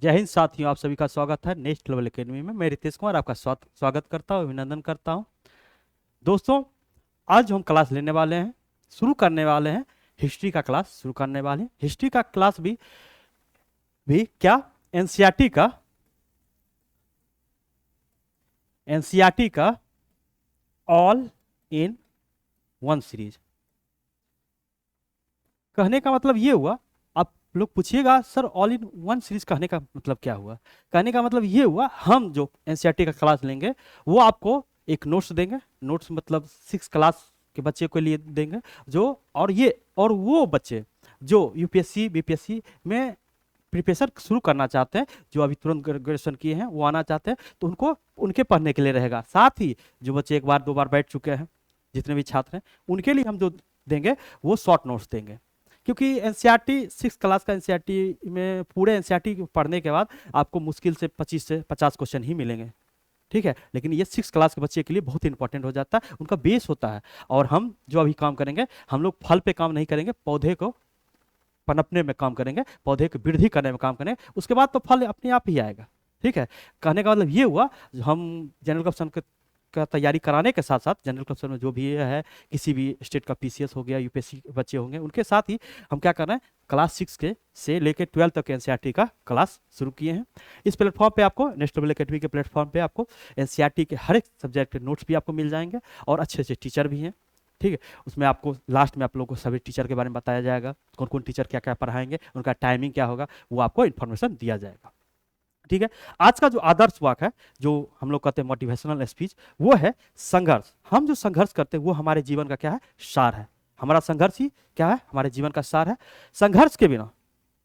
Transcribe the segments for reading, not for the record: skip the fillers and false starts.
जय हिंद साथियों, आप सभी का स्वागत है नेक्स्ट लेवल एकेडमी में। मैं रितेश कुमार आपका स्वागत करता हूँ, अभिनंदन करता हूँ। दोस्तों, आज हम क्लास लेने वाले हैं, शुरू करने वाले हैं हिस्ट्री का क्लास शुरू करने वाले हैं। हिस्ट्री का क्लास भी क्या, एनसीईआरटी का एनसीईआरटी का ऑल इन वन सीरीज। कहने का मतलब ये हुआ, आप लोग पूछिएगा sir all in one series कहने का मतलब क्या हुआ। कहने का मतलब ये हुआ, हम जो एनसीईआरटी का क्लास लेंगे वो आपको एक नोट्स देंगे। नोट्स मतलब 6 क्लास के बच्चे को लिए देंगे, जो और वो बच्चे जो यूपीएससी बीपीएससी में प्रिपरेशन शुरू करना चाहते हैं, जो अभी तुरंत ग्रेजुएशन किए हैं वो आना चाहते हैं, तो उनको उनके पढ़ने के लिए रहेगा। साथ ही जो बच्चे एक बार दो बार बैठ चुके हैं, जितने भी छात्र हैं, उनके लिए हम जो देंगे वो शॉर्ट नोट्स देंगे। क्योंकि एनसीईआरटी 6 क्लास का एनसीईआरटी में पूरे एनसीईआरटी पढ़ने के बाद आपको मुश्किल से 25 से 50 क्वेश्चन ही मिलेंगे, ठीक है। लेकिन ये 6 क्लास के बच्चे के लिए बहुत इंपॉर्टेंट हो जाता है, उनका बेस होता है। और हम जो अभी काम करेंगे, हम लोग फल पे काम नहीं करेंगे, पौधे को पनपने में काम करेंगे, पौधे की वृद्धि करने में काम करेंगे, उसके बाद तो फल अपने आप ही आएगा, ठीक है। कहने का मतलब ये हुआ, हम जनरल क्वेश्चन का तैयारी कराने के साथ साथ जनरल क्वेश्चन में जो भी है, किसी भी स्टेट का पीसीएस हो गया, यूपीएससी बच्चे होंगे, उनके साथ ही हम क्या कर रहे हैं, क्लास 6 के से लेकर 12 तक एनसीईआरटी का क्लास शुरू किए हैं। इस प्लेटफॉर्म पे आपको, नेक्स्ट लेवल एकेडमी के प्लेटफॉर्म पे आपको एनसीईआरटी के हर एक सब्जेक्ट के नोट्स भी आपको मिल जाएंगे, और अच्छे अच्छे टीचर भी हैं, ठीक है। उसमें आपको लास्ट में आप लोगों को सभी टीचर के बारे में बताया जाएगा, कौन कौन टीचर क्या क्या पढ़ाएंगे, उनका टाइमिंग क्या होगा, वो आपको इन्फॉर्मेशन दिया जाएगा, ठीक है। आज का जो आदर्श वाक्य है, जो हम लोग कहते हैं मोटिवेशनल स्पीच, वो है संघर्ष। हम जो संघर्ष करते हैं वो हमारे जीवन का क्या है, सार है। हमारा संघर्ष ही क्या है, हमारे जीवन का सार है। संघर्ष के बिना,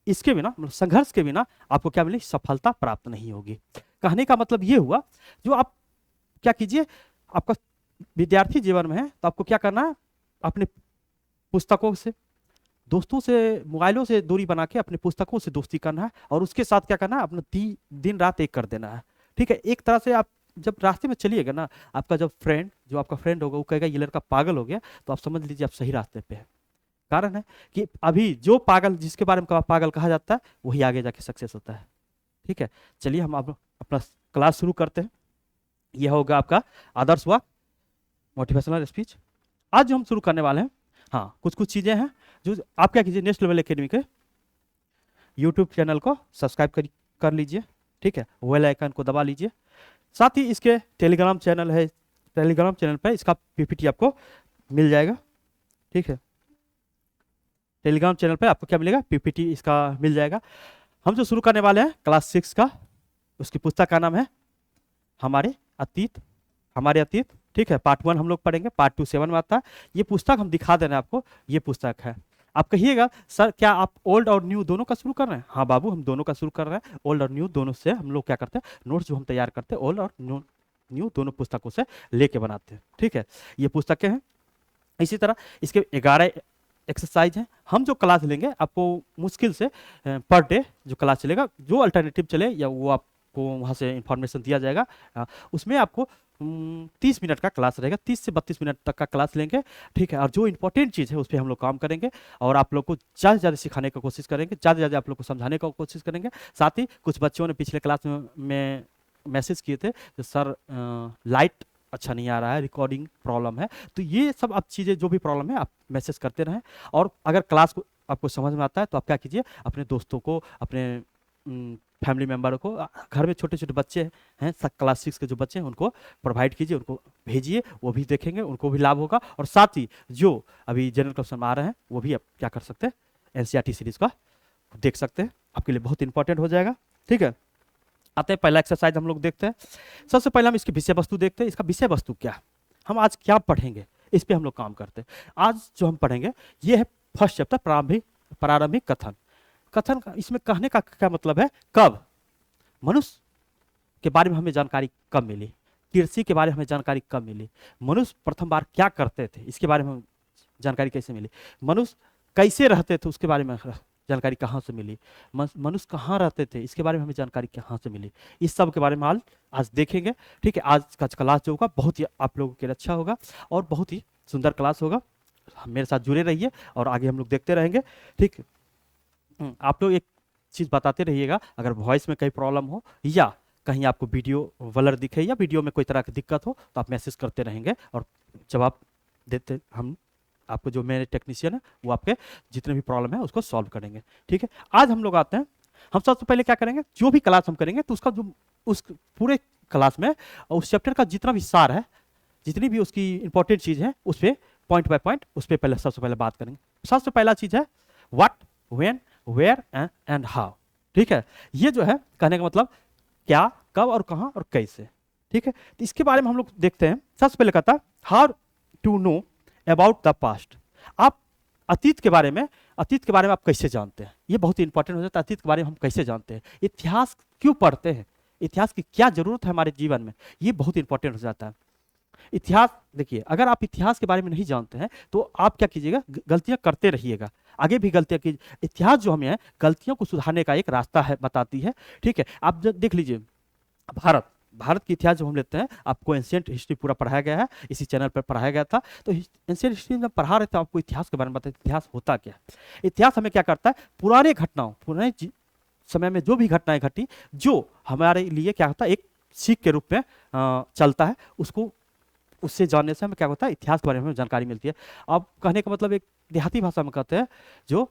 इसके बिना, मतलब संघर्ष के बिना आपको क्या मिलेगी, सफलता प्राप्त नहीं होगी। कहने का मतलब ये हुआ, जो आप क्या कीजिए, आपका विद्यार्थी जीवन में है तो आपको क्या करना है, अपने पुस्तकों से, दोस्तों से, मोबाइलों से दूरी बना के अपने पुस्तकों से दोस्ती करना है, और उसके साथ क्या करना है, अपना दिन रात एक कर देना है, ठीक है। एक तरह से आप जब रास्ते में चलिएगा ना, आपका जो आपका फ्रेंड होगा वो कहेगा ये लड़का पागल हो गया, तो आप समझ लीजिए आप सही रास्ते पे हैं। कारण है कि अभी जो पागल, जिसके बारे में पागल कहा जाता है, वही आगे जाके सक्सेस होता है, ठीक है। चलिए हम अब अपना क्लास शुरू करते हैं। यह होगा आपका आदर्श वाक्य, मोटिवेशनल स्पीच। आज जो हम शुरू करने वाले हैं, हाँ, कुछ कुछ चीज़ें हैं जो आप क्या कीजिए, नेक्स्ट लेवल एकेडमी के यूट्यूब चैनल को सब्सक्राइब कर लीजिए, ठीक है। बेल आइकन को दबा लीजिए। साथ ही इसके टेलीग्राम चैनल है, टेलीग्राम चैनल पर इसका पीपीटी आपको मिल जाएगा, ठीक है। टेलीग्राम चैनल पर आपको क्या मिलेगा, पीपीटी इसका मिल जाएगा। हम जो शुरू करने वाले हैं क्लास 6 का, उसकी पुस्तक का नाम है हमारे अतीत, ठीक है। पार्ट 1 हम लोग पढ़ेंगे, पार्ट 2 7 में आता है। ये पुस्तक हम दिखा दे रहे हैं आपको, ये पुस्तक है। आप कहिएगा सर क्या आप ओल्ड और न्यू दोनों का शुरू कर रहे हैं? हाँ बाबू, हम दोनों का शुरू कर रहे हैं। ओल्ड और न्यू दोनों से हम लोग क्या करते हैं, नोट्स जो हम तैयार करते हैं ओल्ड और न्यू दोनों पुस्तकों से लेके बनाते हैं, ठीक है। ये पुस्तकें हैं। इसी तरह इसके 11 एक्सरसाइज हैं। हम जो क्लास लेंगे, आपको मुश्किल से पर डे जो क्लास चलेगा, जो अल्टरनेटिव चले या वो आपको वहाँ से इंफॉर्मेशन दिया जाएगा। उसमें आपको 30 मिनट का क्लास रहेगा, 30 से 32 मिनट तक का क्लास लेंगे, ठीक है। और जो इंपॉर्टेंट चीज़ है उस पर हम लोग काम करेंगे, और आप लोग को ज़्यादा से ज़्यादा सिखाने की कोशिश करेंगे, ज़्यादा से ज़्यादा आप लोग को समझाने की कोशिश करेंगे। साथ ही कुछ बच्चों ने पिछले क्लास में मैसेज किए थे कि सर लाइट अच्छा नहीं आ रहा है, रिकॉर्डिंग प्रॉब्लम है। तो ये सब आप चीज़ें, जो भी प्रॉब्लम है आप मैसेज करते रहें। और अगर क्लास को आपको समझ में आता है तो आप क्या कीजिए, अपने दोस्तों को, अपने फैमिली मेम्बर को, घर में छोटे छोटे बच्चे हैं, क्लास 6 के जो बच्चे हैं उनको प्रोवाइड कीजिए, उनको भेजिए, वो भी देखेंगे, उनको भी लाभ होगा। और साथ ही जो अभी जनरल क्वेश्चन आ रहे हैं वो भी आप क्या कर सकते हैं, एनसीईआरटी सीरीज का देख सकते हैं, आपके लिए बहुत इंपॉर्टेंट हो जाएगा, ठीक है। आते हैं पहला एक्सरसाइज हम लोग देखते हैं। सबसे पहले हम इसकी विषय वस्तु देखते हैं। इसका विषय वस्तु क्या है, हम आज क्या पढ़ेंगे, इस पे हम लोग काम करते हैं। आज जो हम पढ़ेंगे ये है फर्स्ट चैप्टर, प्रारंभिक कथन। कथन का इसमें कहने का क्या मतलब है, कब मनुष्य के बारे में हमें जानकारी कब मिली, कृषि के बारे में हमें जानकारी कब मिली, मनुष्य प्रथम बार क्या करते थे इसके बारे में जानकारी कैसे मिली, मनुष्य कैसे रहते थे उसके बारे में जानकारी कहाँ से मिली, मनुष्य कहाँ रहते थे इसके बारे में हमें जानकारी कहाँ से मिली, इस सब के बारे में आज देखेंगे, ठीक है। आज का क्लास जो होगा बहुत ही आप लोगों के लिए अच्छा होगा और बहुत ही सुंदर क्लास होगा। मेरे साथ जुड़े रहिए और आगे हम लोग देखते रहेंगे, ठीक। आप लोग एक चीज़ बताते रहिएगा। अगर वॉइस में कहीं प्रॉब्लम हो या कहीं आपको वीडियो ब्लर दिखे या वीडियो में कोई तरह की दिक्कत हो तो आप मैसेज करते रहेंगे और जवाब देते हम आपको, जो मेरे टेक्नीशियन है वो आपके जितने भी प्रॉब्लम है उसको सॉल्व करेंगे। ठीक है, आज हम लोग आते हैं, हम सबसे पहले क्या करेंगे, जो भी क्लास हम करेंगे तो उसका जो उस पूरे क्लास में उस चैप्टर का जितना भी सार है, जितनी भी उसकी इंपॉर्टेंट चीज़ है, उस पर पॉइंट बाय पॉइंट उस पर पहले सबसे पहले बात करेंगे। सबसे पहला चीज़ है what, when, where and how. ठीक है, ये जो है कहने का मतलब क्या, कब और कहाँ और कैसे। ठीक है, तो इसके बारे में हम लोग देखते हैं। सबसे पहले कहता है how to know about the past. आप अतीत के बारे में आप कैसे जानते हैं, ये बहुत ही इंपॉर्टेंट हो जाता है। अतीत के बारे में हम कैसे जानते हैं, इतिहास क्यों पढ़ते हैं, इतिहास की क्या जरूरत है हमारे जीवन में, ये बहुत इंपॉर्टेंट हो जाता है। इतिहास देखिए, अगर आप इतिहास के बारे में नहीं जानते हैं तो आप क्या कीजिएगा, गलतियां करते रहिएगा, आगे भी गलतियां कीजिए। इतिहास जो हमें है गलतियों को सुधारने का एक रास्ता है, बताती है। ठीक है, आप देख लीजिए भारत की इतिहास जब हम लेते हैं, आपको एंशिएंट हिस्ट्री पूरा पढ़ाया गया है, इसी चैनल पर पढ़ाया गया था। तो एंशिएंट हिस्ट्री में पढ़ा रहे थे आपको इतिहास के बारे में बताते, इतिहास होता क्या है। इतिहास हमें क्या करता है, पुराने घटनाओं, पुराने समय में जो भी घटनाएं घटी, जो हमारे लिए क्या होता है एक सीख के रूप में चलता है, उसको उससे जानने से हमें क्या होता है, इतिहास के बारे में जानकारी मिलती है। अब कहने का मतलब एक देहाती भाषा में कहते हैं, जो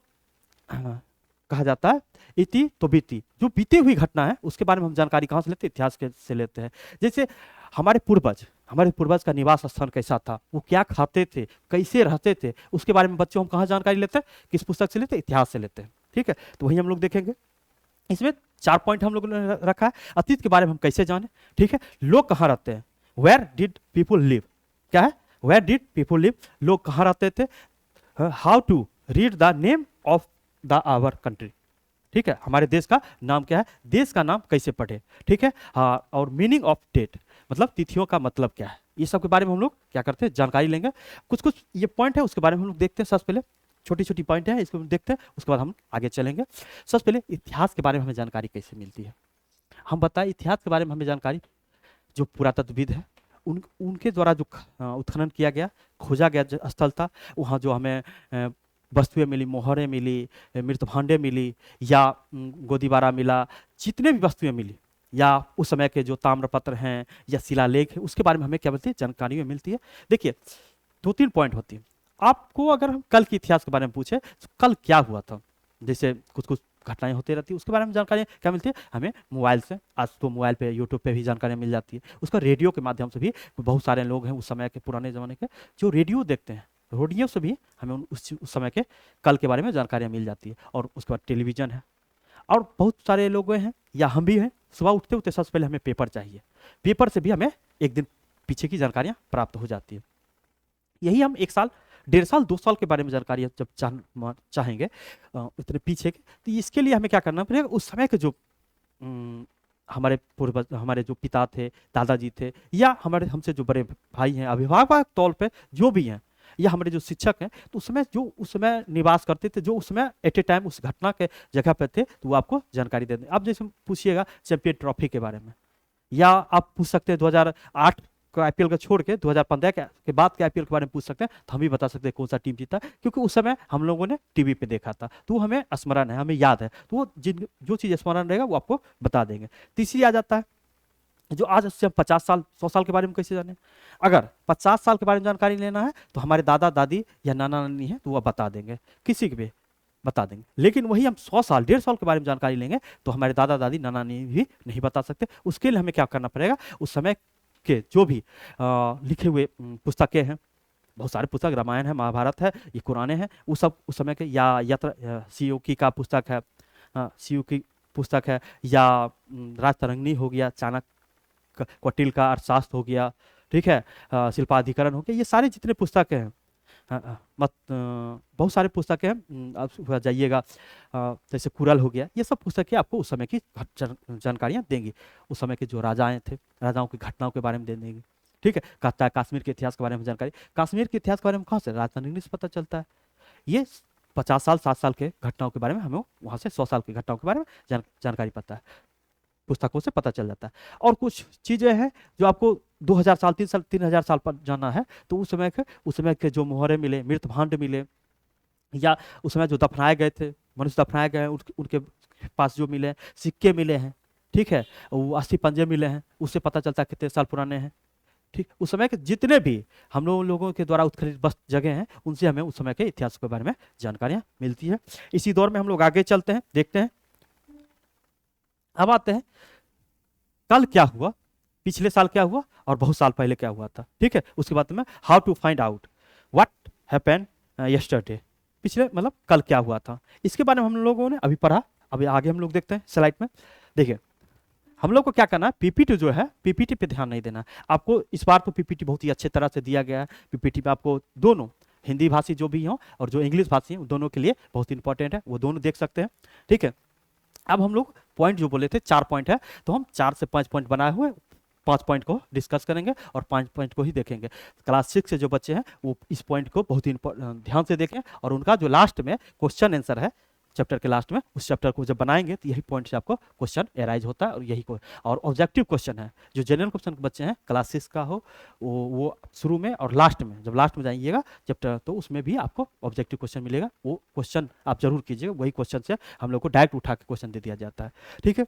कहा जाता है इति तो बीती, जो बीती हुई घटना है उसके बारे में हम जानकारी कहाँ से लेते हैं, इतिहास के से लेते हैं। जैसे हमारे पूर्वज का निवास स्थान कैसा था, वो क्या खाते थे, कैसे रहते थे, उसके बारे में बच्चों हम कहाँ जानकारी लेते हैं, किस पुस्तक से लेते हैं, इतिहास से लेते हैं। ठीक है, तो वही हम लोग देखेंगे। इसमें 4 पॉइंट हम लोगों ने रखा है। अतीत के बारे में हम कैसे जाने, ठीक है, लोग कहाँ रहते हैं, वेयर डिड पीपुल लिव, क्या है, वेयर डिड पीपुल लिव, लोग कहाँ रहते थे। How to read the name of the our country, ठीक है, हमारे देश का नाम क्या है, देश का नाम कैसे पढ़े। ठीक है, हाँ, और मीनिंग ऑफ डेट, मतलब तिथियों का मतलब क्या है, ये सब के बारे में हम लोग क्या करते हैं, जानकारी लेंगे। कुछ ये पॉइंट है उसके बारे में हम लोग देखते हैं। सबसे पहले छोटी छोटी पॉइंट है, इसको देखते हैं, उसके बाद हम आगे चलेंगे। सबसे पहले इतिहास के बारे में हमें जानकारी कैसे मिलती है, हम बताएं इतिहास के बारे में हमें जानकारी, जो पुरातत्वविद है उनके द्वारा जो उत्खनन किया गया, खोजा गया स्थल था, वहाँ जो हमें वस्तुएं मिली, मोहरें मिली, मृतभांडे मिली, या गोदीबारा मिला, जितने भी वस्तुएं मिली, या उस समय के जो ताम्रपत्र हैं या शिलालेख है, उसके बारे में हमें क्या मिलती है, जानकारी मिलती है। देखिए 2-3 पॉइंट होती है। आपको अगर हम कल के इतिहास के बारे में पूछे तो कल क्या हुआ था, जैसे कुछ कुछ घटनाएं होती रहती है, उसके बारे में जानकारी क्या मिलती है हमें मोबाइल से। आज तो मोबाइल पे, यूट्यूब पे भी जानकारी मिल जाती है, उसका रेडियो के माध्यम से भी। बहुत सारे लोग हैं उस समय के, पुराने ज़माने के, जो रेडियो देखते हैं, रेडियो से भी हमें उस समय के कल के बारे में जानकारियाँ मिल जाती है। और उसके बाद टेलीविज़न है, और बहुत सारे लोग हैं या हम भी हैं, सुबह उठते उठते सबसे पहले हमें पेपर चाहिए, पेपर से भी हमें एक दिन पीछे की जानकारियाँ प्राप्त हो जाती है। यही हम 1 साल, 1.5 साल, 2 साल के बारे में जानकारी जब चाहेंगे इतने पीछे के, तो इसके लिए हमें क्या करना पड़ेगा, उस समय के जो हमारे पूर्वज, हमारे जो पिता थे, दादाजी थे, या हमारे हमसे जो बड़े भाई हैं, अभिभावक तौर पे जो भी हैं, या हमारे जो शिक्षक हैं, तो उस समय निवास करते थे, जो उस समय एट ए टाइम उस घटना के जगह पे थे, तो वो आपको जानकारी दे दें। अब जैसे पूछिएगा चैंपियन ट्रॉफी के बारे में, या आप पूछ सकते हैं 2008 को आईपीएल का छोड़ के 2015 के बाद के आईपीएल के बारे में पूछ सकते हैं, तो हम भी बता सकते हैं कौन सा टीम जीता, क्योंकि उस समय हम लोगों ने टीवी पे देखा था, तो हमें स्मरण है, हमें याद है, तो वो जो चीज़ स्मरण रहेगा वो आपको बता देंगे। तीसरी आ जाता है, जो आज से हम 50 साल 100 साल के बारे में कैसे जाने। अगर 50 साल के बारे में जानकारी लेना है तो हमारे दादा दादी या नाना नानी है तो वह बता देंगे, किसी के भी बता देंगे। लेकिन वही हम 100 साल 1.5 साल के बारे में जानकारी लेंगे तो हमारे दादा दादी नाना नानी भी नहीं बता सकते। उसके लिए हमें क्या करना पड़ेगा, उस समय के जो भी लिखे हुए पुस्तकें हैं, बहुत सारे पुस्तक, रामायण है, महाभारत है, ये कुराने हैं, वो सब उस समय के, या यत्र सीयूकी का पुस्तक है, सीयूकी पुस्तक है, या राजतरंगिणी हो गया, चाणक्य कौटिल्य का अर्थशास्त्र हो गया, ठीक है, शिल्पाधिकरण हो गया, ये सारे जितने पुस्तकें हैं, बहुत सारे पुस्तकें हैं, आप जाइएगा, जैसे कुरल हो गया, ये सब पुस्तकें आपको उस समय की जानकारियाँ देंगी, उस समय के जो राजाएं थे, राजाओं की घटनाओं के बारे में दे देंगी। ठीक है, कहता है कश्मीर के इतिहास के बारे में जानकारी, कश्मीर के इतिहास के बारे में कहाँ से, राजतरंगिणी से पता चलता है। ये 50 साल 60 साल के घटनाओं के बारे में हमें वहाँ से 100 साल की घटनाओं के बारे में जानकारी पता है, पुस्तकों से पता चल जाता है। और कुछ चीज़ें हैं जो आपको 2000 साल 3000 साल पर जाना है, तो उस समय के जो मोहरे मिले, मृतभांड मिले, या उस समय जो दफनाए गए थे, मनुष्य दफनाए गए हैं, उनके पास जो मिले हैं, सिक्के मिले हैं, ठीक है, वो अस्थि पंजे मिले हैं, उससे पता चलता है कितने साल पुराने हैं। ठीक, उस समय के जितने भी हम लोगों के द्वारा उत्खनन बस जगह हैं, उनसे हमें उस समय के इतिहास के बारे में जानकारियां मिलती है। इसी दौर में हम लोग आगे चलते हैं, देखते हैं। अब आते हैं कल क्या हुआ, पिछले साल क्या हुआ और बहुत साल पहले क्या हुआ था। ठीक है, उसके बाद में how to find out what happened yesterday, पिछले मतलब कल क्या हुआ था, इसके बारे में हम लोगों ने अभी पढ़ा। अभी आगे हम लोग देखते हैं स्लाइड में। देखिए हम लोग को क्या करना है, पीपीटी जो है, पीपीटी पे ध्यान नहीं देना आपको। इस बार तो पीपीटी बहुत ही अच्छे तरह से दिया गया है। पीपीटी पे आपको दोनों हिंदी भाषी जो भी हो और जो इंग्लिश भाषी हैं, दोनों के लिए बहुत इंपॉर्टेंट है, वो दोनों देख सकते हैं। ठीक है, अब हम लोग पॉइंट जो बोले थे 4 पॉइंट है, तो हम 4 से 5 पॉइंट बनाए हुए 5 पॉइंट को डिस्कस करेंगे और 5 पॉइंट को ही देखेंगे। क्लास 6 से जो बच्चे हैं वो इस पॉइंट को बहुत ही ध्यान से देखें, और उनका जो लास्ट में क्वेश्चन आंसर है चैप्टर के लास्ट में, उस चैप्टर को जब बनाएंगे तो यही पॉइंट से आपको क्वेश्चन एराइज होता है, और यही को और ऑब्जेक्टिव क्वेश्चन है। जो जनरल क्वेश्चन के बच्चे हैं क्लास 6 का हो, वो शुरू में और लास्ट में, जब लास्ट में जाइएगा चैप्टर, तो उसमें भी आपको ऑब्जेक्टिव क्वेश्चन मिलेगा। वो क्वेश्चन आप जरूर कीजिएगा, वही क्वेश्चन से हम लोग को डायरेक्ट उठा के क्वेश्चन दे दिया जाता है। ठीक है,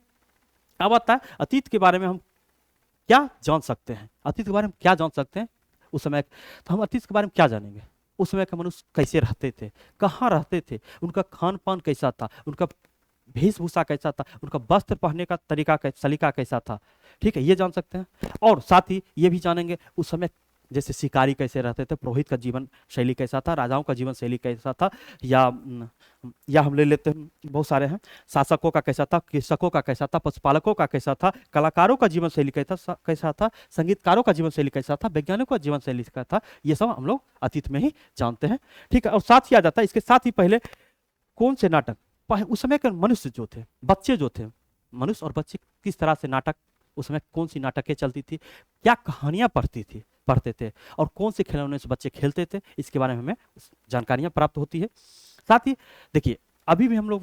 अब आता है अतीत के बारे में हम क्या जान सकते हैं। अतीत के बारे में क्या जान सकते हैं उस समय, तो हम अतीत के बारे में क्या जानेंगे। उस समय के मनुष्य कैसे रहते थे, कहाँ रहते थे, उनका खान पान कैसा था, उनका वेशभूषा कैसा था, उनका वस्त्र पहनने का तरीका सलीका कैसा था। ठीक है, ये जान सकते हैं। और साथ ही ये भी जानेंगे उस समय जैसे शिकारी कैसे रहते थे, पुरोहित का जीवन शैली कैसा था, राजाओं का जीवन शैली कैसा था, या हम ले लेते हैं बहुत सारे हैं, शासकों का कैसा था, कृषकों का कैसा था, पशुपालकों का कैसा था, कलाकारों का जीवन शैली कैसा था, संगीतकारों का जीवन शैली कैसा था, वैज्ञानिकों का जीवन शैली कैसा था, ये सब हम लोग अतीत में ही जानते हैं। ठीक है, और साथ ही आ जाता है इसके साथ ही पहले कौन से नाटक उस समय के मनुष्य जो थे, बच्चे जो थे, मनुष्य और बच्चे किस तरह से नाटक, उस समय कौन सी नाटकें चलती थी, क्या कहानियां पढ़ते थे, और कौन से खिलौने से बच्चे खेलते थे, इसके बारे में हमें जानकारियां प्राप्त होती है। साथ ही देखिए अभी भी हम लोग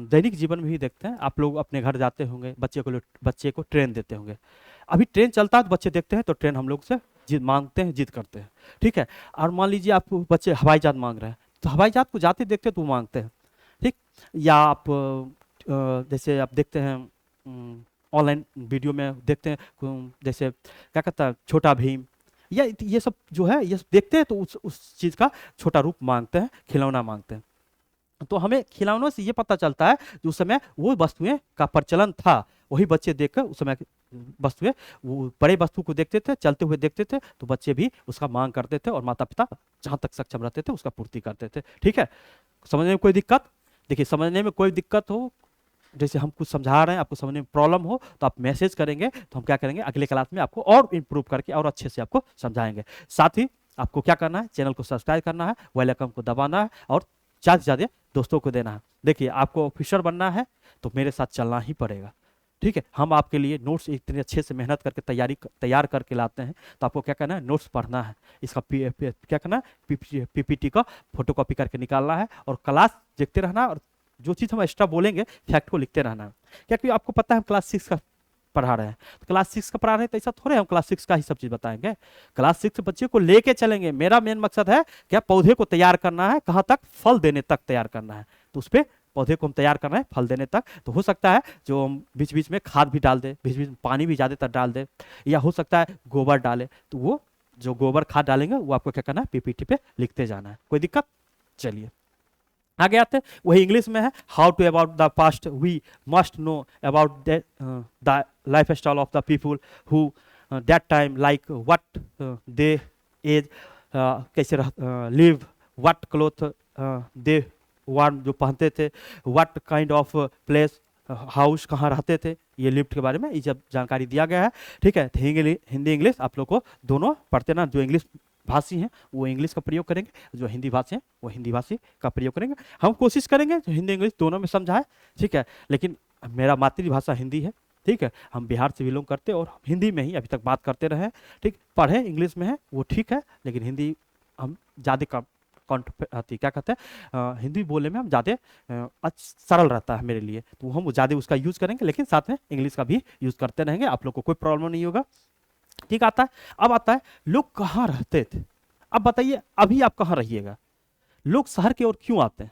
दैनिक जीवन में ही देखते हैं, आप लोग अपने घर जाते होंगे, बच्चे को ट्रेन देते होंगे। अभी ट्रेन चलता है तो बच्चे देखते हैं तो ट्रेन हम लोग से जिद मांगते हैं, जिद करते हैं। ठीक है, और मान लीजिए आप बच्चे हवाई जहाज मांग रहे हैं, तो हवाई जहाज को जाते देखते हैं तो वो मांगते हैं। ठीक, या आप जैसे आप देखते हैं ऑनलाइन वीडियो में देखते हैं, जैसे क्या कहता है छोटा भीम, या ये सब जो है ये सब देखते हैं तो उस चीज़ का छोटा रूप मांगते हैं, खिलौना मांगते हैं। तो हमें खिलौनों से ये पता चलता है कि उस समय वो वस्तुएं का प्रचलन था, वही बच्चे देखकर उस समय वस्तुएं, वो बड़े वस्तु को देखते थे, चलते हुए देखते थे, तो बच्चे भी उसका मांग करते थे, और माता पिता जहाँ तक सक्षम रहते थे उसका पूर्ति करते थे। ठीक है, समझने में कोई दिक्कत, देखिए समझने में कोई दिक्कत हो, जैसे हम कुछ समझा रहे हैं आपको समझने में प्रॉब्लम हो, तो आप मैसेज करेंगे, तो हम क्या करेंगे अगले क्लास में आपको और इम्प्रूव करके और अच्छे से आपको समझाएंगे। साथ ही आपको क्या करना है, चैनल को सब्सक्राइब करना है, बेल आइकन को दबाना है, और ज़्यादा से ज़्यादा दोस्तों को देना है। देखिए आपको ऑफिसर बनना है तो मेरे साथ चलना ही पड़ेगा। ठीक है, हम आपके लिए नोट्स इतने अच्छे से मेहनत करके तैयार करके लाते हैं, तो आपको क्या करना है, नोट्स पढ़ना है, इसका क्या करना है, पीपीटी का फोटोकॉपी करके निकालना है, और क्लास देखते रहना, और जो चीज़ हम एक्स्ट्रा बोलेंगे फैक्ट को लिखते रहना है। क्या कि आपको पता है हम क्लास 6 का पढ़ा रहे हैं, तो क्लास 6 का पढ़ा रहे हैं तो ऐसा थोड़े हम क्लास 6 का ही सब चीज़ बताएंगे। क्लास 6 बच्चे को लेके चलेंगे। मेरा मेन मकसद है क्या, पौधे को तैयार करना है, कहाँ तक, फल देने तक तैयार करना है, तो उस पर पौधे को हम तैयार कर रहे हैं फल देने तक। तो हो सकता है जो हम बीच बीच में खाद भी डाल दे, बीच बीच में पानी भी ज़्यादातर डाल दे, या हो सकता है गोबर डाले, तो वो जो गोबर खाद डालेंगे वो आपको क्या करना है, पीपीटी पे लिखते जाना है। कोई दिक्कत, चलिए आगे आते हैं। वही इंग्लिश में है, how to about the past we must know about the life style of the people who that time, like what they ate, कैसे live, what cloth they wore, जो पहनते थे, what kind of place, house, कहाँ रहते थे, ये lift के बारे में ये जब जानकारी दिया गया है। ठीक है, हिंदी इंग्लिश आप लोग को दोनों पढ़ते ना, जो इंग्लिश भाषी हैं वो इंग्लिश का प्रयोग करेंगे, जो हिंदी भाषी हैं वो हिंदी भाषी का प्रयोग करेंगे। हम कोशिश करेंगे जो हिंदी इंग्लिश दोनों में समझाएं। ठीक है, लेकिन मेरा मातृभाषा हिंदी है। ठीक है, हम बिहार से बिलोंग करते और हिंदी में ही अभी तक बात करते रहे। ठीक, पढ़े इंग्लिश में है वो ठीक है, लेकिन हिंदी हम ज़्यादा क्या कहते हैं, हिंदी बोलने में हम ज़्यादा सरल रहता है मेरे लिए, तो हम ज़्यादा उसका यूज़ करेंगे, लेकिन साथ में इंग्लिश का भी यूज़ करते रहेंगे, आप लोग को कोई प्रॉब्लम नहीं होगा। ठीक आता है, अब आता है लोग कहाँ रहते थे। अब बताइए अभी आप कहाँ रहिएगा, लोग शहर की ओर क्यों आते हैं,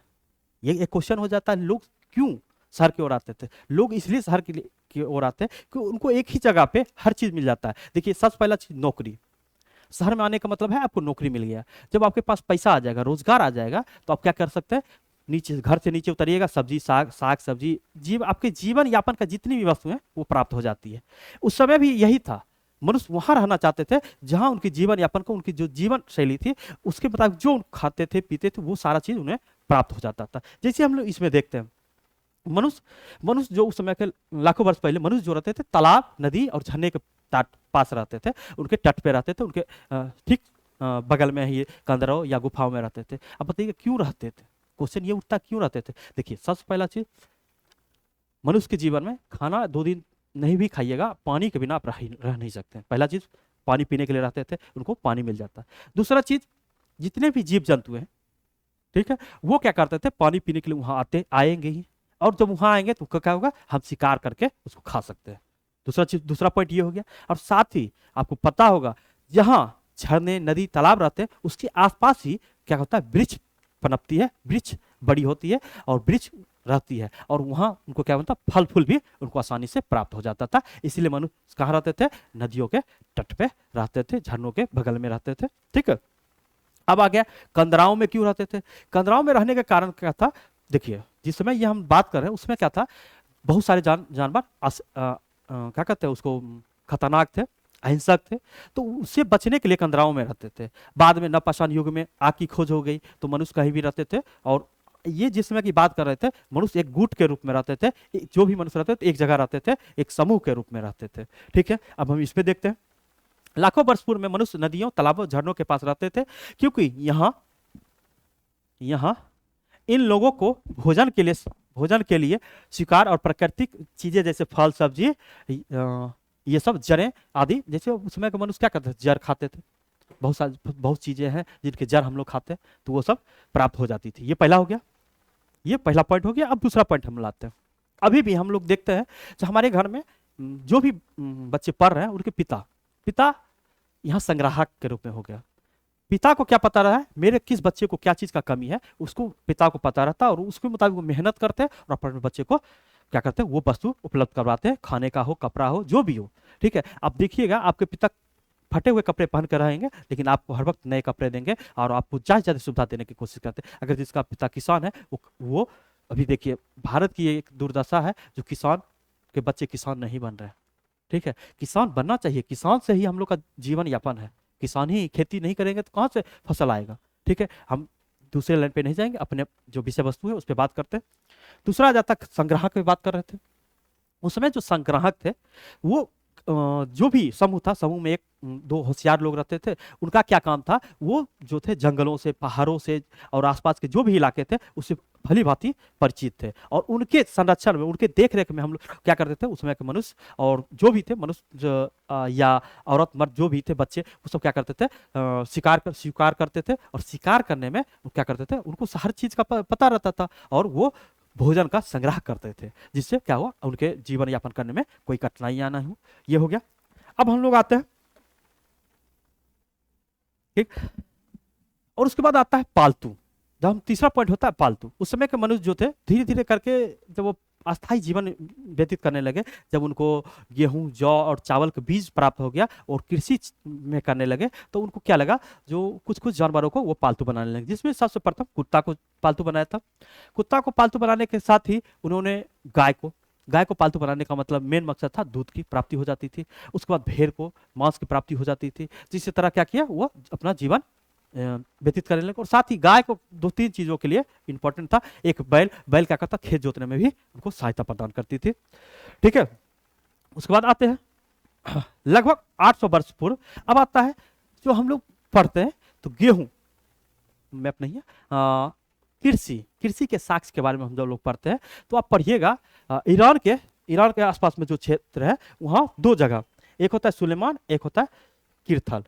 ये एक क्वेश्चन हो जाता है, लोग क्यों शहर की ओर आते थे। लोग इसलिए शहर की ओर आते हैं कि उनको एक ही जगह पे हर चीज मिल जाता है। देखिए सबसे पहला चीज नौकरी। शहर में आने का मतलब है आपको नौकरी मिल गया। जब आपके पास पैसा आ जाएगा, रोजगार आ जाएगा, तो आप क्या कर सकते हैं, नीचे घर से नीचे उतरिएगा, सब्जी साग साग सब्जी आपके जीवन यापन का जितनी भी वस्तु है वो प्राप्त हो जाती है। उस समय भी यही था, मनुष्य वहां रहना चाहते थे जहां उनकी जीवन यापन को, उनकी जो जीवन शैली थी उसके मुताबिक जो खाते थे पीते थे वो सारा चीज उन्हें प्राप्त हो जाता था। जैसे हम लोग इसमें देखते हैं, मनुष्य मनुष्य जो उस समय के लाखों वर्ष पहले मनुष्य जो रहते थे तालाब नदी और झरने के तट पास रहते थे, उनके तट पे रहते थे, उनके ठीक बगल में ही कंदरों या गुफाओं में रहते थे। अब बताइए क्यों रहते थे, क्वेश्चन ये उठता क्यों रहते थे। देखिए सबसे पहला चीज, मनुष्य के जीवन में खाना 2 दिन नहीं भी खाइएगा, पानी के बिना आप रह नहीं सकते। पहला चीज पानी पीने के लिए रहते थे, उनको पानी मिल जाता। दूसरा चीज, जितने भी जीव जंतु हैं, ठीक है, वो क्या करते थे, पानी पीने के लिए वहां आएंगे ही, और जब वहां आएंगे तो क्या होगा, हम शिकार करके उसको खा सकते हैं। दूसरा पॉइंट ये हो गया। और साथ ही आपको पता होगा जहां झरने नदी तालाब रहते हैं उसके आसपास ही क्या होता है, वृक्ष पनपती है, वृक्ष बड़ी होती है और वृक्ष रहती है, और वहां उनको क्या बनता, फल फूल भी उनको आसानी से प्राप्त हो जाता था। इसीलिए मनुष्य कहाँ रहते थे, नदियों के तट पे रहते थे, झरनों के बगल में रहते थे। ठीक है, अब आ गया कंदराओं में क्यों रहते थे। कंदराओं में रहने का कारण क्या था, देखिए जिस समय ये हम बात कर रहे हैं उसमें क्या था, बहुत सारे जानवर क्या कहते हैं उसको, खतरनाक थे, अहिंसक थे, तो उससे बचने के लिए कंदराओं में रहते थे। बाद में नवपाषाण युग में आग की खोज हो गई तो मनुष्य कहीं भी रहते थे, और ये जिस समय की बात कर रहे थे, मनुष्य एक गुट के रूप में रहते थे, जो भी मनुष्य रहते थे एक जगह रहते थे, एक समूह के रूप में रहते थे। ठीक है, अब हम इसमें देखते हैं, लाखों वर्ष पूर्व में मनुष्य नदियों तालाबों झरनों के पास रहते थे, क्योंकि यहाँ इन लोगों को भोजन के लिए शिकार और प्राकृतिक चीजें जैसे फल सब्जी, ये सब जड़ें आदि, जैसे उस समय के मनुष्य क्या करते थे, जड़ खाते थे, बहुत चीजें हैं जिनके जड़ हम लोग खाते हैं, तो वो सब प्राप्त हो जाती थी। ये पहला हो गया, ये पहला पॉइंट हो गया। अब दूसरा पॉइंट हम लाते हैं। अभी भी हम लोग देखते हैं जो हमारे घर में जो भी बच्चे पढ़ रहे हैं उनके पिता यहाँ संग्राहक के रूप में हो गया। पिता को क्या पता रहा है, मेरे किस बच्चे को क्या चीज का कमी है, उसको पिता को पता रहता है, और उसके मुताबिक वो मेहनत करते हैं और अपने बच्चे को क्या करते हैं, वो वस्तु उपलब्ध करवाते हैं, खाने का हो, कपड़ा हो, जो भी हो। ठीक है, आप देखिएगा आपके पिता फटे हुए कपड़े पहन कर रहेंगे, लेकिन आपको हर वक्त नए कपड़े देंगे और आपको ज्यादा से ज्यादा सुविधा देने की कोशिश करते हैं। अगर जिसका पिता किसान है, वो अभी देखिए भारत की एक दुर्दशा है, जो किसान के बच्चे किसान नहीं बन रहे। ठीक है, किसान बनना चाहिए, किसान से ही हम लोग का जीवन यापन है। किसान ही खेती नहीं करेंगे तो कहाँ से फसल आएगा। ठीक है, हम दूसरे लाइन पे नहीं जाएंगे, अपने जो विषय वस्तु है उस पर बात करते हैं। दूसरा आ जाता, संग्राहक पे बात कर रहे थे। उस समय जो संग्राहक थे वो जो भी समूह था, समूह में 1-2 होशियार लोग रहते थे। उनका क्या काम था, वो जो थे जंगलों से, पहाड़ों से और आसपास के जो भी इलाके थे उससे भली भांति परिचित थे, और उनके संरक्षण में, उनके देख रेख में हम लोग क्या करते थे, उसमें के मनुष्य और जो भी थे मनुष्य या औरत मर्द जो भी थे बच्चे, वो सब क्या करते थे, शिकार करते थे, और शिकार करने में वो क्या करते थे, उनको हर चीज का पता रहता था, और वो भोजन का संग्रह करते थे, जिससे क्या हुआ, उनके जीवन यापन करने में कोई कठिनाइयां ना हो। ये हो गया। अब हम लोग आते हैं, ठीक, और उसके बाद आता है पालतू। जब हम तीसरा पॉइंट होता है पालतू, उस समय के मनुष्य जो थे धीरे धीरे करके जब वो अस्थायी जीवन व्यतीत करने लगे, जब उनको गेहूं जौ और चावल के बीज प्राप्त हो गया और कृषि में करने लगे, तो उनको क्या लगा, जो कुछ कुछ जानवरों को वो पालतू बनाने लगे, जिसमें सबसे प्रथम कुत्ता को पालतू बनाया था। कुत्ता को पालतू बनाने के साथ ही उन्होंने गाय को पालतू बनाने का मतलब मेन मकसद था, दूध की प्राप्ति हो जाती थी। उसके बाद भेड़ को मांस की प्राप्ति हो जाती थी। जिस तरह क्या किया, वो अपना जीवन व्यतीत करने लगे। और साथ ही गाय को 2-3 चीजों के लिए इंपॉर्टेंट था। एक बैल क्या करता, खेत जोतने में भी उनको सहायता प्रदान करती थी। ठीक है, उसके बाद आते हैं लगभग 800 वर्ष पूर्व। अब आता है जो हम लोग पढ़ते हैं, तो गेहूं मैप नहीं है, कृषि के साक्ष्य के बारे में हम जब लोग पढ़ते हैं, तो आप पढ़िएगा ईरान के आसपास में जो क्षेत्र है, वहां 2 जगह, एक होता है सुलेमान, एक होता है कीर्थल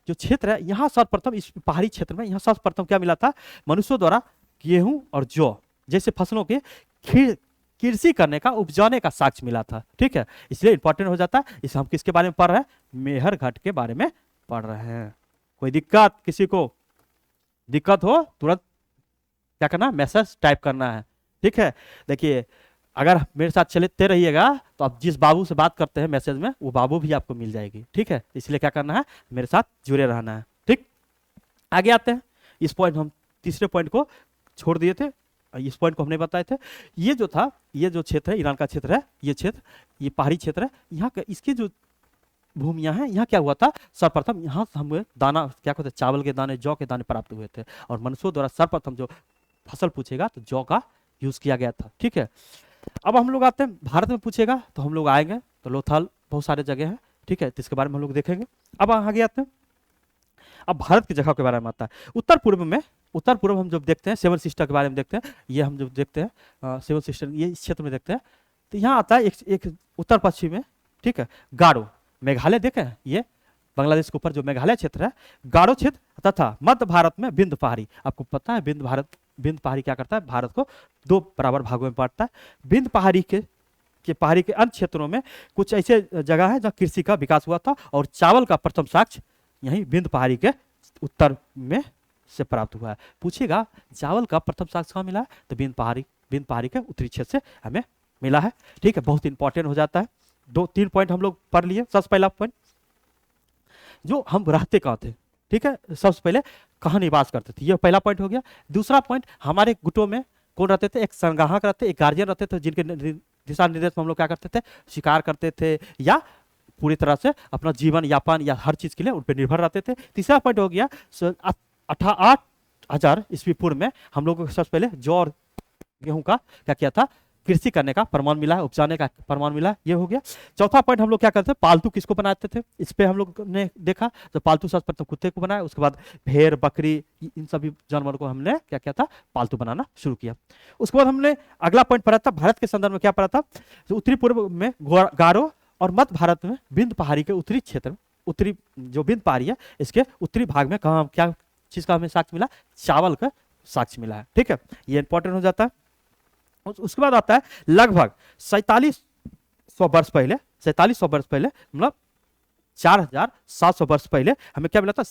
जो क्षेत्र है, यहाँ सर्वप्रथम इस पहाड़ी क्षेत्र में यहाँ सर्वप्रथम क्या मिला था, मनुष्यों द्वारा गेहूं और जौ जैसे फसलों के कृषि करने का, उपजाने का साक्ष्य मिला था। ठीक है, इसलिए इंपॉर्टेंट हो जाता है। इसे हम किसके बारे में पढ़ रहे हैं, मेहरगढ़ के बारे में पढ़ रहे हैं। कोई दिक्कत, किसी को दिक्कत हो तुरंत क्या करना, मैसेज टाइप करना है। ठीक है, देखिए अगर मेरे साथ चलते रहिएगा तो आप जिस बाबू से बात करते हैं मैसेज में वो बाबू भी आपको मिल जाएगी। ठीक है, इसलिए क्या करना है, मेरे साथ जुड़े रहना है। ठीक, आगे आते हैं। इस पॉइंट हम तीसरे पॉइंट को छोड़ दिए थे, इस पॉइंट को हमने बताए थे। ये जो था, ये जो क्षेत्र है ईरान का क्षेत्र है, ये क्षेत्र, ये पहाड़ी क्षेत्र है, यहाँ का इसकी जो भूमियां हैं, यहाँ क्या हुआ था, सर्वप्रथम यहाँ हमें दाना क्या कहते हैं, चावल के दाने, जौ के दाने प्राप्त हुए थे, और मनुष्यों द्वारा सर्वप्रथम जो फसल पूछेगा तो जौ का यूज किया गया था। ठीक है, अब हम लोग आते हैं भारत में पूछेगा तो हम लोग आएंगे तो लोथल बहुत सारे जगह है। ठीक है, तो इसके बारे में हम लोग देखेंगे। अब आगे आते हैं, अब भारत की जगह के बारे में आता है। उत्तर पूर्व में, उत्तर पूर्व हम जब देखते हैं सेवन सिस्टर के बारे में देखते हैं, ये हम जब देखते हैं सेवन सिस्टर, ये इस क्षेत्र में देखते हैं, तो यहाँ आता है एक उत्तर पश्चिम में, ठीक है, गारो, मेघालय देखे हैं, ये बांग्लादेश के ऊपर जो मेघालय क्षेत्र है, गारो क्षेत्र तथा मध्य भारत में बिंद पहाड़ी। आपको पता है बिंद पहाड़ी क्या करता है, भारत को दो बराबर भागों में बांटता है। बिंद पहाड़ी के पहाड़ी के अन्य क्षेत्रों में कुछ ऐसे जगह है जहाँ कृषि का विकास हुआ था, और चावल का प्रथम साक्ष्य यही बिंद पहाड़ी के उत्तर में से प्राप्त हुआ है। पूछेगा चावल का प्रथम साक्ष्य कहाँ मिला है, तो बिंद पहाड़ी के उत्तरी क्षेत्र से हमें मिला है। ठीक है, बहुत इंपॉर्टेंट हो जाता है। 2-3 पॉइंट हम लोग पढ़ लिए। सबसे पहला पॉइंट, जो हम रहते कहाँ थे, ठीक है, सबसे पहले कहाँ निवास करते थे, ये पहला पॉइंट हो गया। दूसरा पॉइंट, हमारे गुटों में कौन रहते थे, एक संग्राहक रहते, एक गार्जियन रहते थे, जिनके दिशा निर्देश में हम लोग क्या करते थे, शिकार करते थे, या पूरी तरह से अपना जीवन यापन या हर चीज के लिए उन पर निर्भर रहते थे। तीसरा पॉइंट हो गया 8,000 ईस्वी पूर्व में हम लोगों को सबसे पहले जौ और गेहूं का क्या किया था, कृषि करने का प्रमाण मिला है, उपजाने का प्रमाण मिला है, ये हो गया। चौथा पॉइंट, हम लोग क्या करते थे, पालतू किसको बनाते थे, इस पे हम लोग ने देखा, तो पालतू सर्वप्रथम कुत्ते को बनाया, उसके बाद भेड़, बकरी, इन सभी जानवरों को हमने क्या किया था, पालतू बनाना शुरू किया। उसके बाद हमने अगला पॉइंट पढ़ा था, भारत के संदर्भ में क्या पढ़ा था, जो उत्तरी पूर्व में गारो और मध्य भारत में बिंद पहाड़ी के उत्तरी क्षेत्र में, उत्तरी जो बिंद पहाड़ी है इसके उत्तरी भाग में कहाँ क्या चीज का हमें साक्ष्य मिला, चावल का साक्ष्य मिला है। ठीक है, ये इंपॉर्टेंट हो जाता है। उसके बाद आता है लगभग 4700 वर्ष पहले, 4700 वर्ष पहले, मतलब 4700 वर्ष पहले हमें क्या मिला था,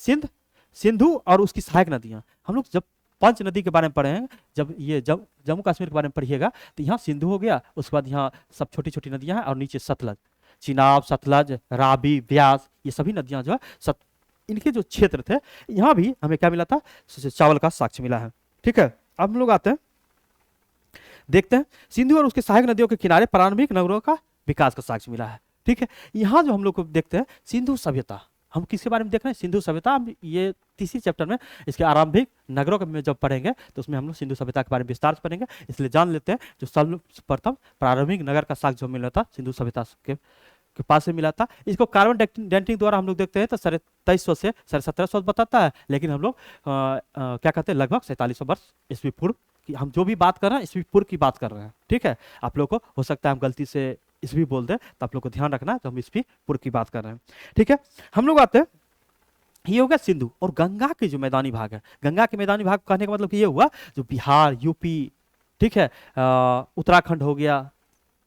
सिंधु और उसकी सहायक नदियां। हम लोग जब पंच नदी के बारे में पढ़े हैं, जब ये जम्मू कश्मीर के बारे में पढ़िएगा, तो यहाँ सिंधु हो गया, उसके बाद यहाँ सब छोटी छोटी नदियां हैं, और नीचे सतलज, चिनाब, सतलज, रावी, ब्यास, ये सभी नदियां जो है इनके जो क्षेत्र थे, यहाँ भी हमें क्या मिला था, चावल का साक्ष्य मिला है। ठीक है, अब हम लोग आते हैं, देखते हैं सिंधु और उसके सहायक नदियों के किनारे प्रारंभिक नगरों का विकास का साक्ष्य मिला है। ठीक है, यहाँ जो हम लोग को देखते हैं सिंधु सभ्यता, हम किसके बारे में देख रहे हैं, सिंधु सभ्यता। हम ये तीसरी चैप्टर में इसके आरंभिक नगरों में जब पढ़ेंगे तो उसमें हम लोग सिंधु सभ्यता के बारे में विस्तार से पढ़ेंगे, इसलिए जान लेते हैं जो सर्वप्रथम प्रारंभिक नगर का साक्ष्य जो मिला था सिंधु सभ्यता के पास से मिला था। इसको कार्बन डेटिंग द्वारा हम लोग देखते हैं तो 2300 से 1750 बताता है, लेकिन हम लोग क्या कहते हैं, लगभग 4700 वर्ष ईस्वी पूर्व की हम जो भी बात कर रहे हैं, ईस्वी पूर्व की बात कर रहे हैं। ठीक है, आप लोग को हो सकता है हम गलती से ईस्वी बोल दें, तो आप लोग को ध्यान रखना है तो हम ईस्वी पूर्व की बात कर रहे हैं। ठीक है, हम लोग आते हैं, ये हो गया सिंधु। और गंगा के जो मैदानी भाग है, गंगा के मैदानी भाग कहने का मतलब ये हुआ जो बिहार, यूपी, ठीक है, उत्तराखंड हो गया,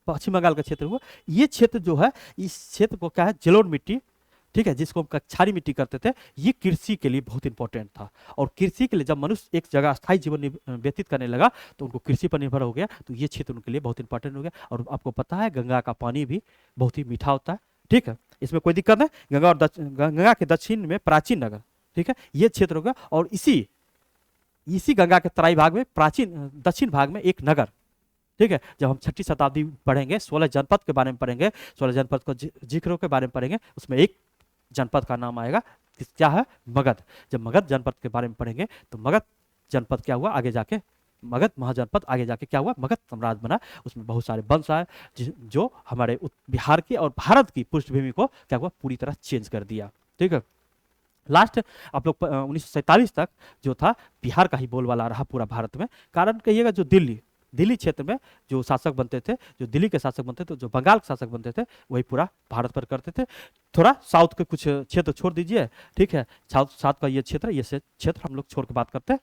पश्चिम बंगाल का क्षेत्र हुआ, ये क्षेत्र जो है, इस क्षेत्र को क्या है, जलोढ़ मिट्टी, ठीक है, जिसको हम क्षारी मिट्टी करते थे, ये कृषि के लिए बहुत इंपॉर्टेंट था। और कृषि के लिए जब मनुष्य एक जगह स्थायी जीवन व्यतीत करने लगा तो उनको कृषि पर निर्भर हो गया, तो ये क्षेत्र उनके लिए बहुत इंपॉर्टेंट हो गया। और आपको पता है गंगा का पानी भी बहुत ही मीठा होता है। ठीक है, इसमें कोई दिक्कत नहीं। गंगा के दक्षिण में प्राचीन नगर, ठीक है, ये क्षेत्र हो गया। और इसी गंगा के तराई भाग में प्राचीन दक्षिण भाग में एक नगर, ठीक है, जब हम 6ठी शताब्दी पढ़ेंगे, 16 जनपद के बारे में पढ़ेंगे, 16 जनपद को जिक्रों के बारे में पढ़ेंगे, उसमें एक जनपद का नाम आएगा, क्या है, मगध। जब मगध जनपद के बारे में पढ़ेंगे तो मगध जनपद क्या हुआ, आगे जाके मगध महाजनपद, आगे जाके क्या हुआ, मगध साम्राज्य बना। उसमें बहुत सारे वंश आए जो हमारे बिहार की और भारत की पृष्ठभूमि को क्या हुआ, पूरी तरह चेंज कर दिया। ठीक है, लास्ट आप लोग 1947 तक जो था बिहार का ही बोलबाला रहा पूरा भारत में। कारण कहिएगा जो दिल्ली क्षेत्र में जो शासक बनते थे, जो दिल्ली के शासक बनते थे, जो बंगाल के शासक बनते थे, वही पूरा भारत पर करते थे। थोड़ा साउथ के कुछ क्षेत्र छोड़ दीजिए, ठीक है, साउथ का ये क्षेत्र हम लोग छोड़ के बात करते हैं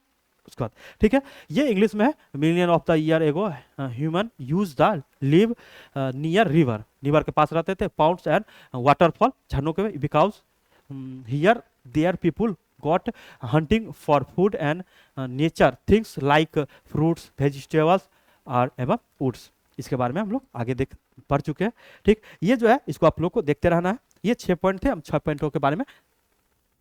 उसके बाद। ठीक है, ये इंग्लिश में है, million of the year ago human use the live near river के पास रहते थे, पाउंड्स एंड वाटरफॉल, झरनों के, because here there people got hunting for food and nature things like fruits, vegetables, और एवं वुड्स, इसके बारे में हम लोग आगे देख पढ़ चुके हैं। ठीक, ये जो है इसको आप लोग को देखते रहना है। ये 6 पॉइंट थे, हम 6 पॉइंटों के बारे में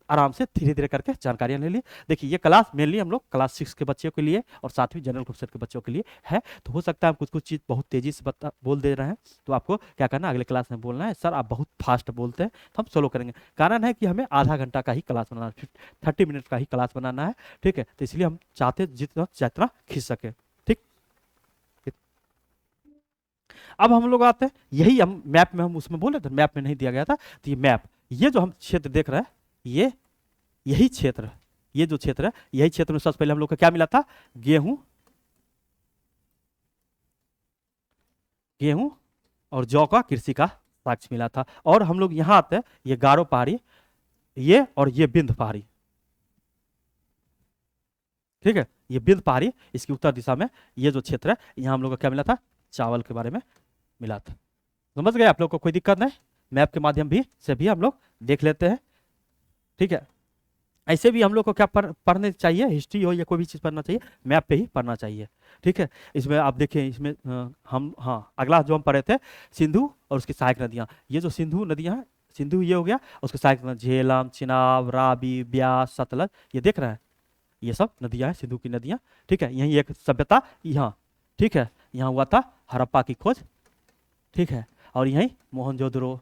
आराम से धीरे धीरे करके जानकारियां ले ली। देखिए ये क्लास मेनली हम लोग क्लास 6 के बच्चों के लिए और 7वीं जनरल क्वेश्चन के बच्चों के लिए है। तो हो सकता है हम कुछ कुछ चीज़ बहुत तेजी से बोल दे रहे हैं, तो आपको क्या करना है, अगले क्लास में बोलना है सर आप बहुत फास्ट बोलते हैं, तो हम स्लो करेंगे। कारण है कि हमें आधा घंटा का ही क्लास बनाना है, 30 मिनट का ही क्लास बनाना है। ठीक है, तो इसलिए हम चाहते जितना जितना खींच सके। ठीक, अब हम लोग आते हैं, यही हम मैप में हम उसमें बोले थे, मैप में नहीं दिया गया था, तो ये मैप, ये जो हम क्षेत्र देख रहे हैं, ये यही क्षेत्र, ये जो क्षेत्र है, यही क्षेत्र में सबसे पहले हम लोग को क्या मिला था, गेहूं, गेहूं और जौ का कृषि का साक्ष्य मिला था। और हम लोग यहां आते हैं, ये गारो पहाड़ी, ये और ये बिंद पहाड़ी। ठीक है, ये बिंद पहाड़ी, इसकी उत्तर दिशा में ये जो क्षेत्र है, यहां हम लोग को क्या मिला था, चावल के बारे में मिला था। समझ गए आप लोग को, कोई दिक्कत नहीं, मैप के माध्यम भी से भी हम लोग देख लेते हैं। ठीक है, ऐसे भी हम लोग को क्या पढ़ने चाहिए, हिस्ट्री हो या कोई भी चीज़ पढ़ना चाहिए, मैप पे ही पढ़ना चाहिए। ठीक है, इसमें आप देखिए, इसमें हम हाँ अगला जो हम पढ़े थे, सिंधु और उसकी सहायक नदियाँ, ये जो सिंधु नदियाँ हैं, सिंधु ये हो गया, उसके सहायक नदी झेलम, चिनाब, रावी, ब्यास, सतलज, ये देख रहे हैं, ये सब नदियाँ हैं, सिंधु की नदियाँ। ठीक है, यही एक सभ्यता यहाँ, ठीक है, यहाँ हुआ था हड़प्पा की खोज। ठीक है, और यहीं मोहनजोदड़ो।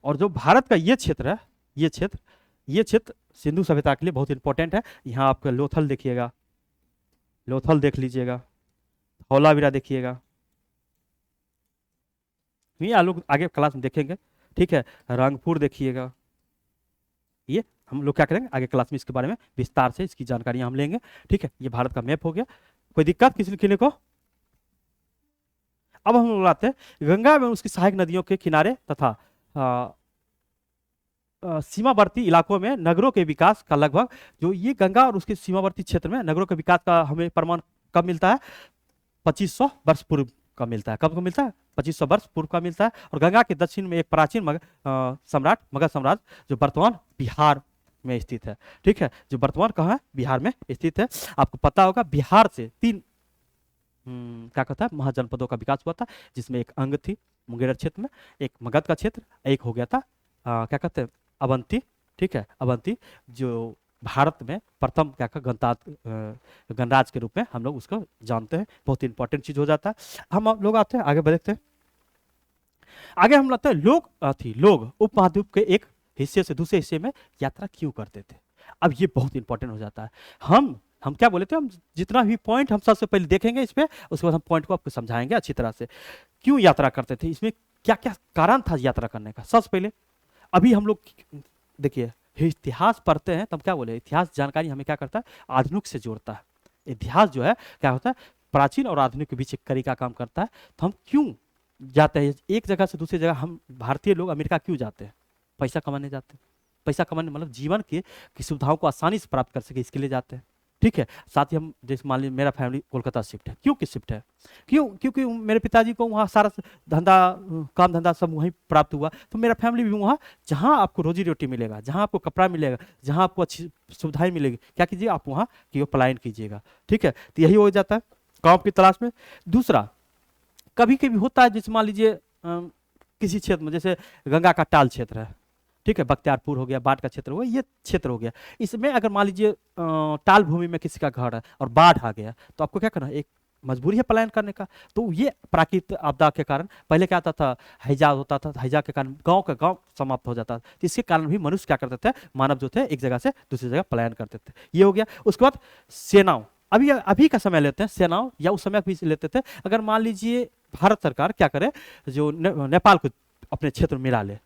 और जो भारत का ये क्षेत्र है, ये क्षेत्र, ये क्षेत्र सिंधु सभ्यता के लिए बहुत इंपॉर्टेंट है। यहाँ आपका लोथल देखिएगा, लोथल देख लीजिएगा, धौलावीरा देखिएगा, ये आप लोग आगे क्लास में देखेंगे। ठीक है, रंगपुर देखिएगा, ये हम लोग क्या करेंगे आगे क्लास में इसके बारे में विस्तार से इसकी जानकारी हम लेंगे। ठीक है, ये भारत का मैप हो गया, कोई दिक्कत किसी को। अब हम लोग आते हैं गंगा एवं उसकी सहायक नदियों के किनारे तथा सीमावर्ती इलाकों में नगरों के विकास का लगभग, जो ये गंगा और उसके सीमावर्ती क्षेत्र में नगरों के विकास का हमें प्रमाण कब मिलता है, 2500 वर्ष पूर्व का मिलता है। कब को मिलता है, 2500 वर्ष पूर्व का मिलता है। और गंगा के दक्षिण में एक प्राचीन सम्राट मगध साम्राज्य जो वर्तमान बिहार में स्थित है। ठीक है, जो वर्तमान कहाँ है, बिहार में स्थित है। आपको पता होगा बिहार से 3 क्या कहता है महाजनपदों का विकास हुआ था, जिसमें एक अंग थी मुंगेर क्षेत्र में, एक मगध का क्षेत्र, एक हो गया था क्या कहते हैं अवंती। ठीक है, अवंती जो भारत में प्रथम क्या कहता गणराज के रूप में हम लोग उसको जानते हैं, बहुत इंपॉर्टेंट चीज हो जाता है। हम लोग आते हैं आगे बढ़ते हैं, आगे हम लगता है लोग उपमहाद्वीप के एक हिस्से से दूसरे हिस्से में यात्रा क्यों करते थे। अब ये बहुत इंपॉर्टेंट हो जाता है। हम क्या बोले थे, हम जितना भी पॉइंट हम सबसे पहले देखेंगे इस पे, उसके बाद हम पॉइंट को आपको समझाएंगे अच्छी तरह से, क्यों यात्रा करते थे, इसमें क्या क्या कारण था यात्रा करने का। सबसे पहले अभी हम लोग देखिए इतिहास पढ़ते हैं, तब क्या बोले, इतिहास जानकारी हमें क्या करता है, आधुनिक से जोड़ता है। इतिहास जो है क्या होता है, प्राचीन और आधुनिक के बीच एक कड़ी का काम करता है। तो हम क्यों जाते हैं एक जगह से दूसरी जगह, हम भारतीय लोग अमेरिका क्यों जाते हैं, पैसा कमाने जाते हैं। पैसा कमाने मतलब जीवन की सुविधाओं को आसानी से प्राप्त कर सके, इसके लिए जाते हैं। ठीक है, साथ ही हम जैसे मान लीजिए मेरा फैमिली कोलकाता शिफ्ट है, क्यों शिफ्ट है, क्योंकि मेरे पिताजी को वहाँ सारा धंधा काम धंधा सब वहीं प्राप्त हुआ, तो मेरा फैमिली भी वहाँ, जहाँ आपको रोजी रोटी मिलेगा, जहाँ आपको कपड़ा मिलेगा, जहाँ आपको अच्छी सुविधाएं मिलेगी, क्या कीजिए आप वहाँ की पलायन कीजिएगा। ठीक है, तो यही हो जाता है काम की तलाश में। दूसरा कभी कभी होता है, जैसे मान लीजिए किसी क्षेत्र में, जैसे गंगा का टाल क्षेत्र है, ठीक है, बख्तियारपुर हो गया, बाढ़ का क्षेत्र हो गया, ये क्षेत्र हो गया, इसमें अगर मान लीजिए टाल भूमि में किसी का घर है और बाढ़ आ गया, तो आपको क्या करना है, एक मजबूरी है पलायन करने का। तो ये प्राकृतिक आपदा के कारण, पहले क्या आता था, हैजा होता था, हैजा के कारण गांव का गांव समाप्त हो जाता था, तो इसके कारण भी मनुष्य क्या करते थे, मानव जो थे एक जगह से दूसरी जगह पलायन करते थे। ये हो गया। उसके बाद सेनाओं, अभी का समय लेते हैं, सेनाओं या उस समय भी लेते थे। अगर मान लीजिए भारत सरकार क्या करे, जो नेपाल को अपने क्षेत्र में मिला ले,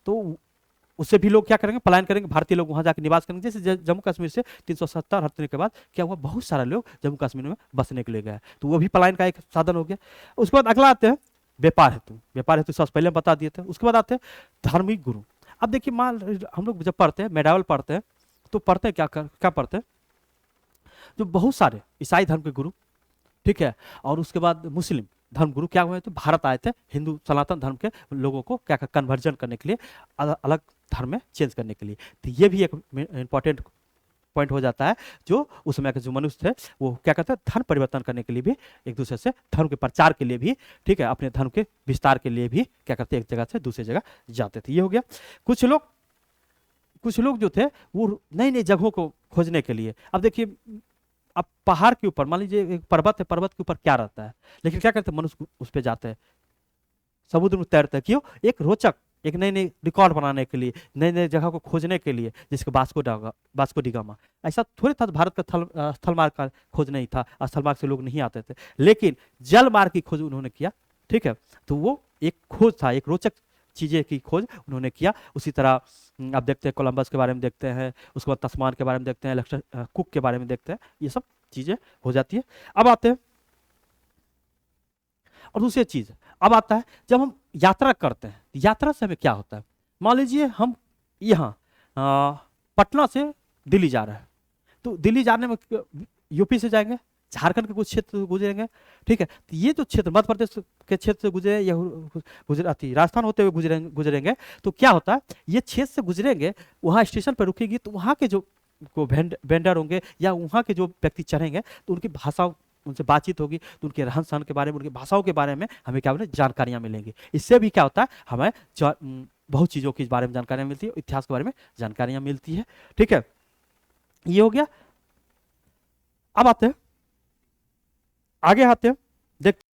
तो उससे भी लोग क्या करेंगे, पलायन करेंगे, भारतीय लोग वहां जाकर निवास करेंगे। जैसे जम्मू कश्मीर से 370 हटने के बाद क्या हुआ, बहुत सारे लोग जम्मू कश्मीर में बसने के लिए गए, तो वो भी पलायन का एक साधन हो गया। उसके बाद अगला आते हैं व्यापार हेतु सबसे पहले बता दिए थे। उसके बाद आते हैं धार्मिक गुरु। अब देखिए हम लोग जब पढ़ते हैं, मेडावल पढ़ते हैं, तो पढ़ते हैं क्या पढ़ते हैं, जो बहुत सारे ईसाई धर्म के गुरु, ठीक है, और उसके बाद मुस्लिम धर्मगुरु क्या हुए थे, भारत आए थे, हिंदू सनातन धर्म के लोगों को क्या कन्वर्जन करने के लिए, अलग धर्म में चेंज करने के लिए। तो ये भी एक इंपॉर्टेंट पॉइंट हो जाता है, जो उस समय के जो मनुष्य थे वो क्या कहते हैं, धर्म परिवर्तन करने के लिए भी, एक दूसरे से धर्म के प्रचार के लिए भी, ठीक है, अपने धर्म के विस्तार के लिए भी क्या करते, एक जगह से दूसरी जगह जाते थे। ये हो गया। कुछ लोग जो थे वो नई नई जगहों को खोजने के लिए, अब देखिए, अब पहाड़ के ऊपर मान लीजिए एक पर्वत है, पर्वत के ऊपर क्या रहता है, लेकिन क्या करते हैं मनुष्य, उस पर जाते हैं, समुद्र में तैरते हैं, क्यों, एक रोचक, एक नई नई रिकॉर्ड बनाने के लिए, नई नई जगह को खोजने के लिए, जिसके वास्को डी गामा। ऐसा थोड़ी था भारत का स्थल मार्ग का खोज नहीं था, स्थल मार्ग से लोग नहीं आते थे, लेकिन जल मार्ग की खोज उन्होंने किया, ठीक है। तो वो एक खोज था, एक रोचक चीजें की खोज उन्होंने किया। उसी तरह आप देखते हैं कोलंबस के बारे में देखते हैं, उसके बाद तस्मान के बारे में देखते हैं, अलेक्जेंडर कुक के बारे में देखते हैं, ये सब चीजें हो जाती है। अब आते हैं और दूसरी चीज, अब आता है जब हम यात्रा करते हैं, यात्रा से हमें क्या होता है, मान लीजिए हम यहाँ पटना से दिल्ली जा रहे हैं, तो दिल्ली जाने में यूपी से जाएंगे, झारखंड के कुछ क्षेत्र से गुजरेंगे, ठीक है। तो ये जो क्षेत्र मध्य प्रदेश के क्षेत्र से गुजरे या गुजराती राजस्थान होते हुए गुजरेंगे, तो क्या होता है, ये क्षेत्र से गुजरेंगे, वहाँ स्टेशन पर रुकेगी, तो वहाँ के जो वेंडर होंगे या वहाँ के जो व्यक्ति चढ़ेंगे, तो उनकी भाषा, उनसे बातचीत होगी, तो उनके रहन सहन के बारे में, उनकी भाषाओं के बारे में हमें क्या बोले, जानकारियाँ मिलेंगी। इससे भी क्या होता है, हमें बहुत चीज़ों के बारे में जानकारियाँ मिलती है, इतिहास के बारे में जानकारियाँ मिलती है, ठीक है। ये हो गया। अब आते हैं आगे, आते हैं देखते